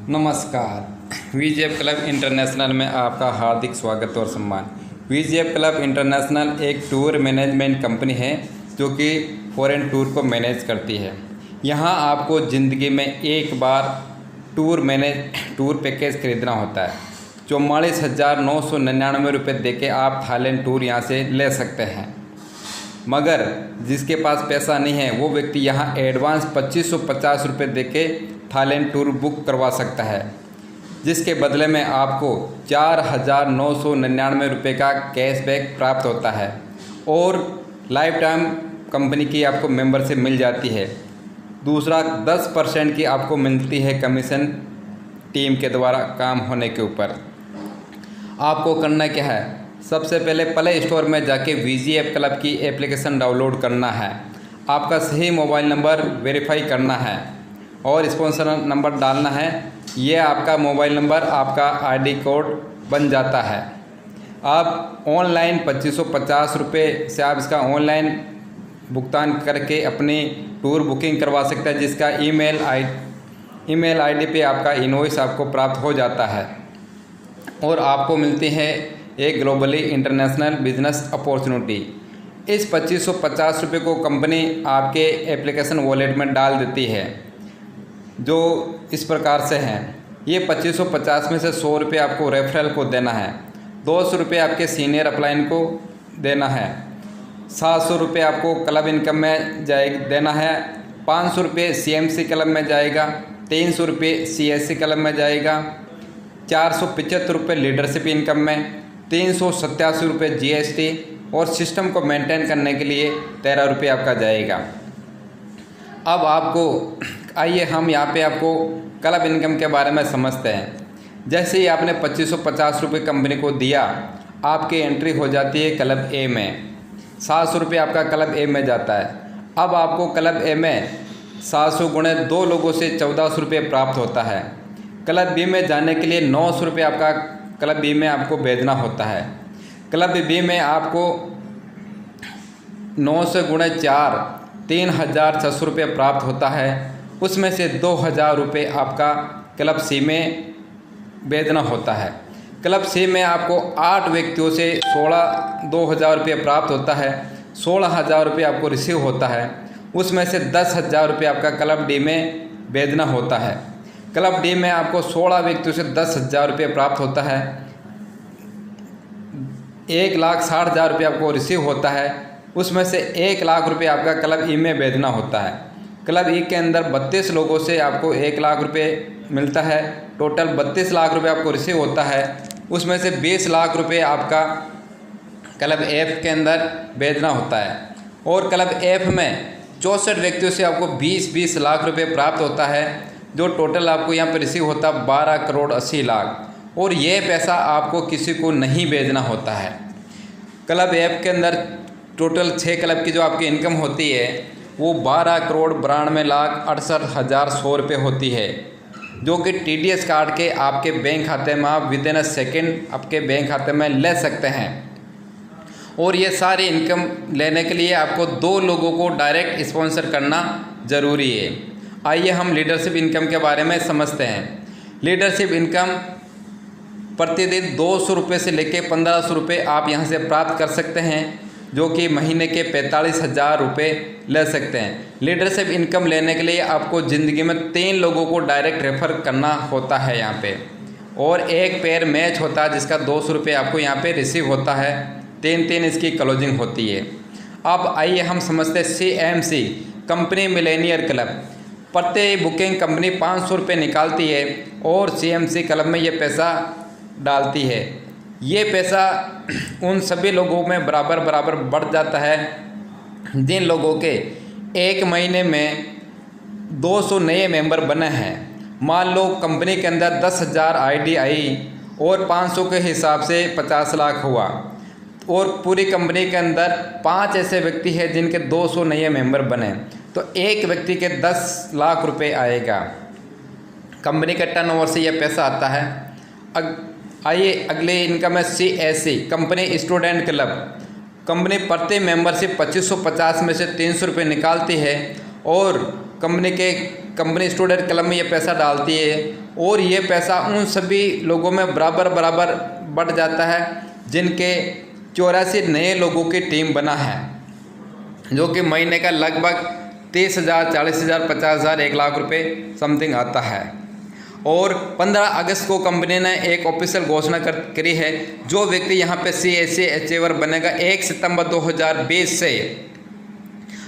नमस्कार। VGF club international में आपका हार्दिक स्वागत और सम्मान। वीजीएफ क्लब इंटरनेशनल एक टूर मैनेजमेंट कंपनी है जो कि फॉरेन टूर को मैनेज करती है। यहाँ आपको ज़िंदगी में एक बार टूर पैकेज खरीदना होता है। 44,999 रुपये देके आप थाईलैंड टूर यहाँ से ले सकते हैं। मगर जिसके पास पैसा नहीं है वो व्यक्ति यहाँ एडवांस 2550 रुपये देके थाईलैंड टूर बुक करवा सकता है, जिसके बदले में आपको 4,999 रुपये का कैशबैक प्राप्त होता है और लाइफ टाइम कंपनी की आपको मेंबरशिप मिल जाती है। दूसरा 10% की आपको मिलती है कमीशन टीम के द्वारा काम होने के ऊपर। आपको करना क्या है, सबसे पहले प्ले स्टोर में जाके वीजीएफ क्लब की एप्लीकेशन डाउनलोड करना है। आपका सही मोबाइल नंबर वेरीफाई करना है और स्पॉन्सर नंबर डालना है। ये आपका मोबाइल नंबर आपका आईडी कोड बन जाता है। आप ऑनलाइन 2550 रुपये से आप इसका ऑनलाइन भुगतान करके अपनी टूर बुकिंग करवा सकते हैं, जिसका ईमेल आईडी पे आपका इनवॉइस आपको प्राप्त हो जाता है और आपको मिलती है एक ग्लोबली इंटरनेशनल बिजनेस अपॉर्चुनिटी। इस 2550 रुपये को कंपनी आपके एप्लीकेशन वॉलेट में डाल देती है, जो इस प्रकार से हैं। ये 2550 में से 100 रुपये आपको रेफरल को देना है, 200 रुपये आपके सीनियर अपलाइन को देना है, 700 रुपये आपको क्लब इनकम में देना है, 500 रुपये सीएमसी क्लब में जाएगा, 300 रुपये सीएससी क्लब में जाएगा, 475 रुपये लीडरशिप इनकम में, 387 रुपये जीएसटी और सिस्टम को मेंटेन करने के लिए 13 रुपये आपका जाएगा। अब आपको आइए हम यहाँ पे आपको क्लब इनकम के बारे में समझते हैं। जैसे ही आपने 2550 रुपये कंपनी को दिया, आपकी एंट्री हो जाती है क्लब ए में। 700 रुपये आपका क्लब ए में जाता है। अब आपको क्लब ए में 700 गुणे 2 लोगों से 1400 रुपये प्राप्त होता है। क्लब बी में जाने के लिए 900 रुपये आपका क्लब बी में आपको भेजना होता है। क्लब बी में आपको 900 गुणे 4 3,600 रुपये प्राप्त होता है। उसमें से 2,000 रुपये आपका क्लब सी में भेजना होता है। क्लब सी में आपको 8 व्यक्तियों से 2,000 रुपये प्राप्त होता है। 16,000 रुपये आपको रिसीव होता है। उसमें से 10,000 रुपये आपका क्लब डी में भेजना होता है। क्लब डी में आपको 16 व्यक्तियों से 10,000 रुपये प्राप्त होता है। 1,60,000 रुपये आपको रिसीव होता है। उसमें से 1 लाख रुपये आपका क्लब ई में भेजना होता है। क्लब ई के अंदर 32 लोगों से आपको 1 लाख रुपये मिलता है। टोटल 32 लाख रुपये आपको रिसीव होता है। उसमें से 20 लाख रुपये आपका क्लब एफ के अंदर भेजना होता है और क्लब एफ में 64 व्यक्तियों से आपको 20-20 लाख रुपये प्राप्त होता है, जो टोटल आपको यहाँ पर रिसीव होता है 12 करोड़ 80 लाख। और ये पैसा आपको किसी को नहीं भेजना होता है। क्लब ऐप के अंदर टोटल 6 क्लब की जो आपकी इनकम होती है वो 12 करोड़ 92 लाख 68,100 रुपये होती है, जो कि TDS कार्ड के आपके बैंक खाते में आप विद इन अ सेकेंड आपके बैंक खाते में ले सकते हैं। और ये सारी इनकम लेने के लिए आपको 2 लोगों को डायरेक्ट स्पॉन्सर करना ज़रूरी है। आइए हम लीडरशिप इनकम के बारे में समझते हैं। लीडरशिप इनकम प्रतिदिन 200 रुपये से लेकर 1500 रुपये आप यहाँ से प्राप्त कर सकते हैं, जो कि महीने के 45,000 रुपये ले सकते हैं। लीडरशिप इनकम लेने के लिए आपको ज़िंदगी में 3 लोगों को डायरेक्ट रेफ़र करना होता है यहाँ पे, और एक पेयर मैच होता है जिसका 200 रुपये आपको यहाँ पे रिसीव होता है। 3-3 इसकी क्लोजिंग होती है। अब आइए हम समझते हैं CMC कंपनी मिलेनियर क्लब। प्रति बुकिंग कंपनी 500 रुपये निकालती है और CMC क्लब में ये पैसा डालती है। ये पैसा उन सभी लोगों में बराबर बढ़ जाता है जिन लोगों के 1 महीने में 200 नए मेंबर बने हैं। मान लो कंपनी के अंदर 10,000 आईडी आई और 500 के हिसाब से 50 लाख हुआ, और पूरी कंपनी के अंदर 5 ऐसे व्यक्ति हैं जिनके 200 नए मेंबर बने, तो एक व्यक्ति के 10 लाख रुपए आएगा। कंपनी के टर्नओवर से यह पैसा आता है। आइए अगले इनकम है CSC company student club. Company प्रति मेंबरशिप 2550 में से 300 रुपये निकालती है और कंपनी स्टूडेंट क्लब में ये पैसा डालती है और ये पैसा उन सभी लोगों में बराबर बराबर बढ़ जाता है जिनके 84 नए लोगों की टीम बना है, जो कि महीने का लगभग 30,000, 40,000, 50,000, 1 लाख रुपए समथिंग आता है। और 15 अगस्त को कंपनी ने एक ऑफिशियल घोषणा करी है, जो व्यक्ति यहाँ पे CSC अचीवर बनेगा 1 सितंबर 2020 से,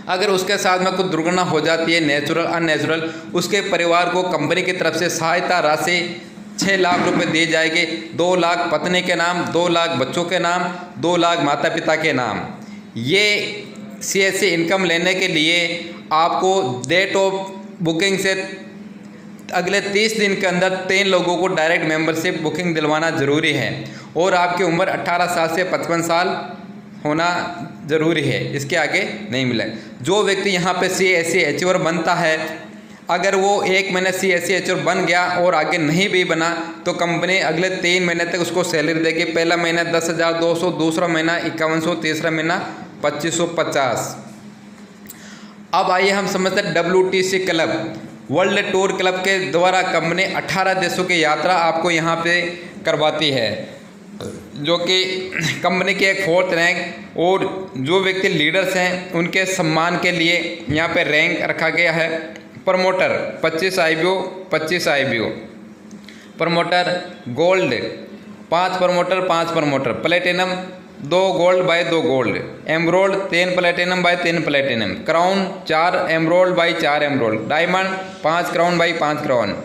अगर उसके साथ में कुछ दुर्घटना हो जाती है, नेचुरल अननेचुरल, उसके परिवार को कंपनी की तरफ से सहायता राशि 6 लाख रुपए दी जाएगी। 2 लाख पत्नी के नाम, 2 लाख बच्चों के नाम, 2 लाख माता पिता के नाम। ये CSC इनकम लेने के लिए आपको डेट ऑफ बुकिंग से अगले 30 दिन के अंदर 3 लोगों को डायरेक्ट मेंबरशिप बुकिंग दिलवाना ज़रूरी है, और आपकी उम्र 18 साल से 55 साल होना ज़रूरी है, इसके आगे नहीं मिले। जो व्यक्ति यहाँ पे CSC अचीवर बनता है, अगर वो 1 महीने CSC अचीवर बन गया और आगे नहीं भी बना तो कंपनी अगले 3 महीने तक उसको सैलरी देगी। पहला महीना 10,200, दूसरा महीना 5100, तीसरा महीना 2550। अब आइए हम समझते हैं WTC club, world tour club के द्वारा कंपनी 18 देशों की यात्रा आपको यहाँ पे करवाती है, जो कि कंपनी की एक 4th रैंक। और जो व्यक्ति लीडर्स हैं उनके सम्मान के लिए यहाँ पे रैंक रखा गया है। Promoter 25 IBO, 25 IBO। Promoter gold 5 promoter, 5 promoter. Platinum 2 gold by 2 gold. Emerald 3 platinum by 3 platinum. Crown 4 emerald by 4 emerald. Diamond 5 crown by 5 crown.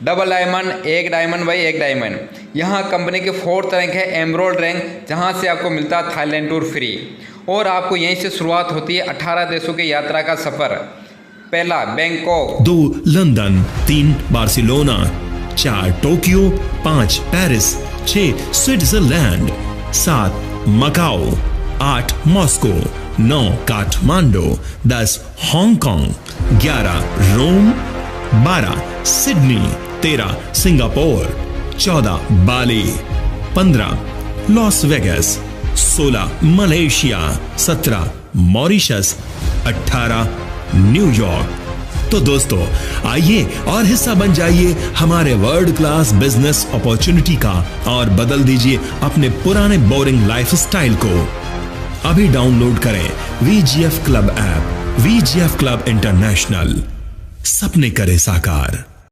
Double diamond 1 diamond by 1 diamond. यहाँ कंपनी की 4th रैंक है emerald rank, जहाँ से आपको मिलता है Thailand tour free. और आपको यहीं से शुरुआत होती है 18 देशों की यात्रा का सफर। पहला Bangkok, 2 London, 3 Barcelona, 4 Tokyo, 5 Paris, 6 Switzerland, 7 Macau, 8 Moscow, 9 Kathmandu, 10 Hong Kong, 11 Rome, 12 Sydney, 13 Singapore, 14 Bali, 15 Las Vegas, 16 Malaysia, 17 Mauritius, 18 New York. तो दोस्तों आइए और हिस्सा बन जाइए हमारे वर्ल्ड क्लास बिजनेस अपॉर्चुनिटी का और बदल दीजिए अपने पुराने बोरिंग लाइफस्टाइल को। अभी डाउनलोड करें VGF club app. VGF club international, सपने करे साकार।